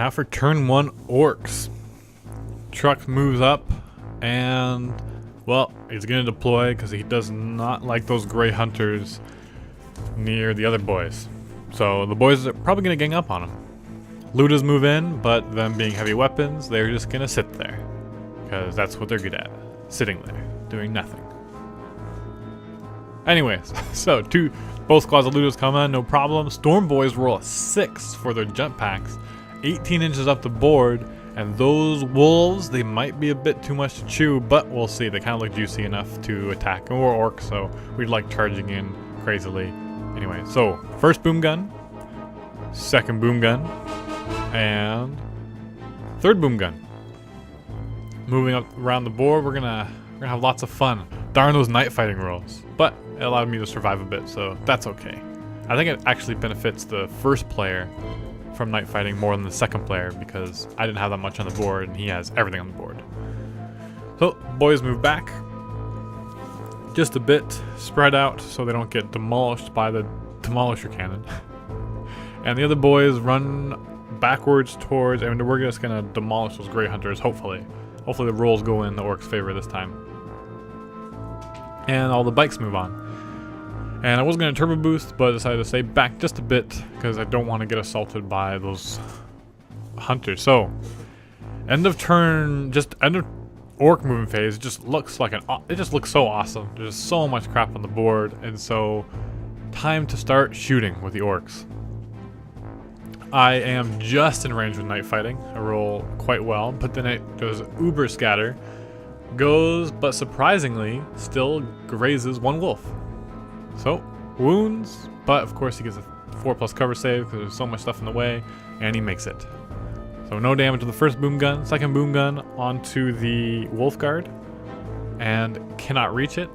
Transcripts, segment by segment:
Now for turn 1 Orks. Truck moves up and, well, he's going to deploy because he does not like those gray hunters near the other boys. So the boys are probably going to gang up on him. Looters move in, but them being heavy weapons, they're just going to sit there. Because that's what they're good at. Sitting there, doing nothing. Anyways, so both squads of looters come in, no problem. Storm boys roll a 6 for their jump packs, 18 inches up the board, and those wolves, they might be a bit too much to chew, but we'll see. They kind of look juicy enough to attack. And we're orcs, so we'd like charging in crazily. Anyway, so first boom gun, second boom gun, and third boom gun. Moving up around the board, we're gonna have lots of fun. Darn those night fighting rolls, but it allowed me to survive a bit, so that's okay. I think it actually benefits the first player from night fighting more than the second player because I didn't have that much on the board and he has everything on the board. So boys move back just a bit, spread out so they don't get demolished by the demolisher cannon. And the other boys run backwards towards, and we're just gonna demolish those gray hunters, hopefully. Hopefully the rolls go in the orcs' favor this time. And all the bikes move on. And I was going to turbo boost, but I decided to stay back just a bit because I don't want to get assaulted by those hunters. So, end of turn, just end of orc movement phase. It just looks like it just looks so awesome. There's so much crap on the board, and so time to start shooting with the orcs. I am just in range with night fighting. I roll quite well, but then it goes uber scatter, goes, but surprisingly, still grazes one wolf. So, wounds, but of course he gets a 4+ cover save because there's so much stuff in the way, and he makes it. So no damage to the first boom gun, second boom gun onto the wolf guard, and cannot reach it.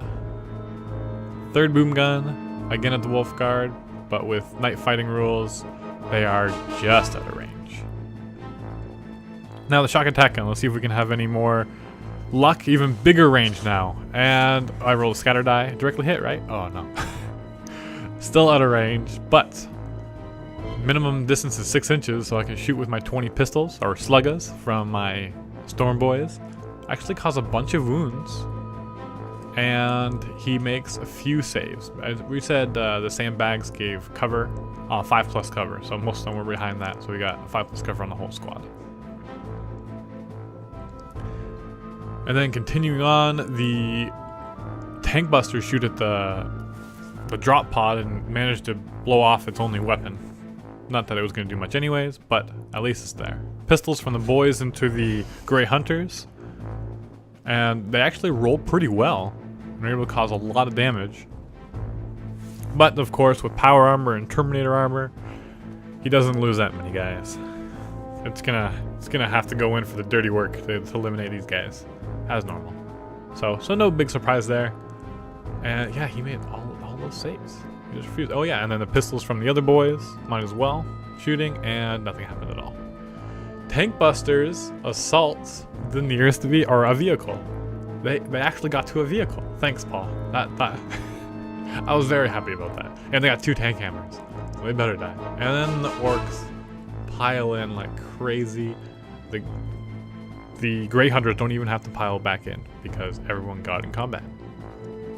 Third boom gun, again at the wolf guard, but with night fighting rules, they are just out of range. Now the shock attack gun, let's see if we can have any more luck, even bigger range now. And I roll a scatter die, directly hit, right? Oh no. Still out of range, but minimum distance is 6 inches, so I can shoot with my 20 pistols, or sluggas, from my storm boys. Actually cause a bunch of wounds. And he makes a few saves. As we said, the sandbags gave cover, 5+ cover, so most of them were behind that, so we got 5+ cover on the whole squad. And then continuing on, the tank busters shoot at the drop pod and manage to blow off its only weapon. Not that it was going to do much anyways, but at least it's there. Pistols from the boys into the gray hunters, and they actually roll pretty well. They're able to cause a lot of damage. But of course, with power armor and Terminator armor, he doesn't lose that many guys. It's gonna have to go in for the dirty work to eliminate these guys, as normal. So no big surprise there. And yeah, he made all those saves. He just refused. Oh yeah, and then the pistols from the other boys, might as well, shooting, and nothing happened at all. Tank busters assault the nearest a vehicle. They actually got to a vehicle. Thanks, Paul. That I was very happy about that. And they got 2 tank hammers. So they better die. And then the orcs pile in like crazy. The gray hunters don't even have to pile back in because everyone got in combat.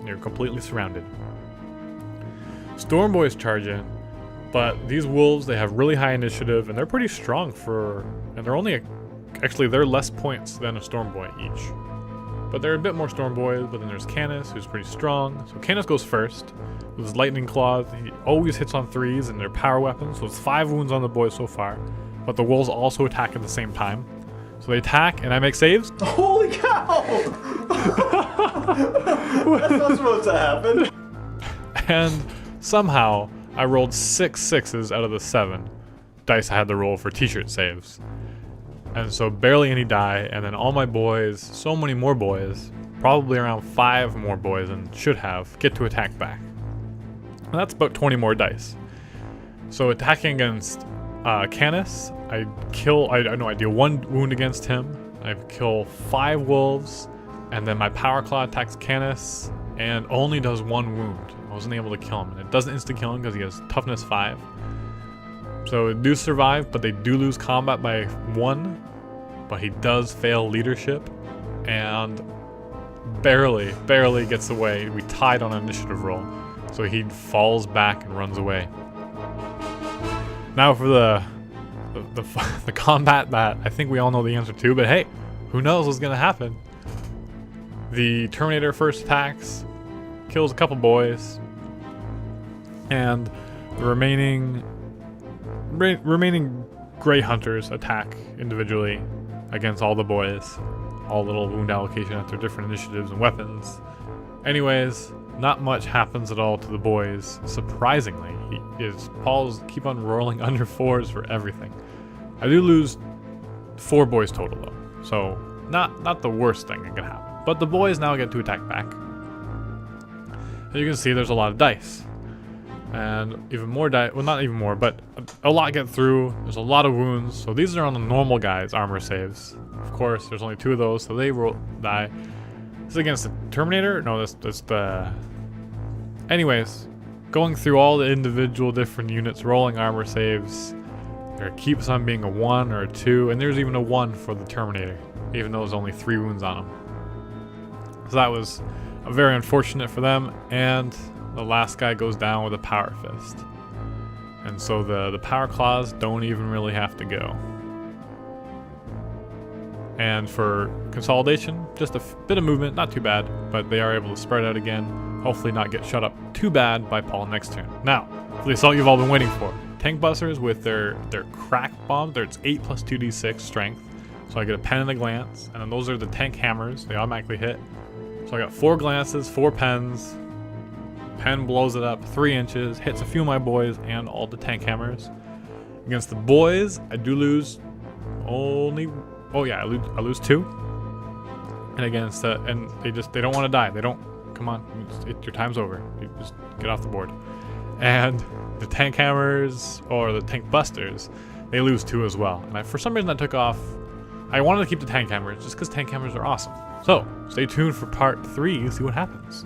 They're completely surrounded. Storm boys charge in, but these wolves, they have really high initiative and they're pretty strong and they're only actually they're less points than a storm boy each. But they're a bit more storm boys, but then there's Canis, who's pretty strong. So Canis goes first with his lightning claws. He always hits on 3s and they're power weapons, so it's 5 wounds on the boys so far. But the wolves also attack at the same time. So they attack and I make saves. Holy cow! That's not supposed to happen. And somehow I rolled 6 6s out of the 7 dice I had to roll for t-shirt saves. And so barely any die, and then all my boys, so many more boys, probably around 5 more boys than should have, get to attack back. And that's about 20 more dice. So attacking against Canis, I deal 1 wound against him. I kill 5 wolves, and then my power claw attacks Canis and only does 1 wound. I wasn't able to kill him, and it doesn't insta kill him because he has toughness 5. So they do survive, but they do lose combat by 1. But he does fail leadership, and barely gets away. We tied on an initiative roll, so he falls back and runs away. Now for the combat that I think we all know the answer to, but hey, who knows what's gonna happen? The Terminator first attacks, kills a couple boys, and the remaining Grey Hunters attack individually against all the boys. All little wound allocation at their different initiatives and weapons. Anyways, not much happens at all to the boys. Surprisingly, Paul's keep on rolling under 4s for everything. I do lose 4 boys total though, so not the worst thing that can happen. But the boys now get to attack back. As you can see, there's a lot of dice. And even more dice, well not even more, but a lot get through. There's a lot of wounds. So these are on the normal guys' armor saves. Of course, there's only 2 of those, so they die. This is against the Terminator? No, that's the... Anyways, going through all the individual different units, rolling armor saves. There keeps on being a 1 or a 2, and there's even a 1 for the Terminator, even though there's only 3 wounds on him. So that was very unfortunate for them, and the last guy goes down with a power fist. And so the power claws don't even really have to go. And for consolidation, just a bit of movement, not too bad, but they are able to spread out again, hopefully not get shut up too bad by Paul next turn. Now, for the assault you've all been waiting for. Tank busters with their crack bombs, it's 8 plus 2d6 strength, so I get a pen and a glance, and then those are the tank hammers, they automatically hit. So I got 4 glances, 4 pens, pen blows it up 3 inches, hits a few of my boys and all the tank hammers. Against the boys, I do lose only... Oh yeah, I lose 2. And against and they don't want to die. They don't. Come on, your time's over. You just get off the board. And the tank hammers or the tank busters, they lose 2 as well. And for some reason I took off. I wanted to keep the tank hammers just because tank hammers are awesome. So stay tuned for part 3. See what happens.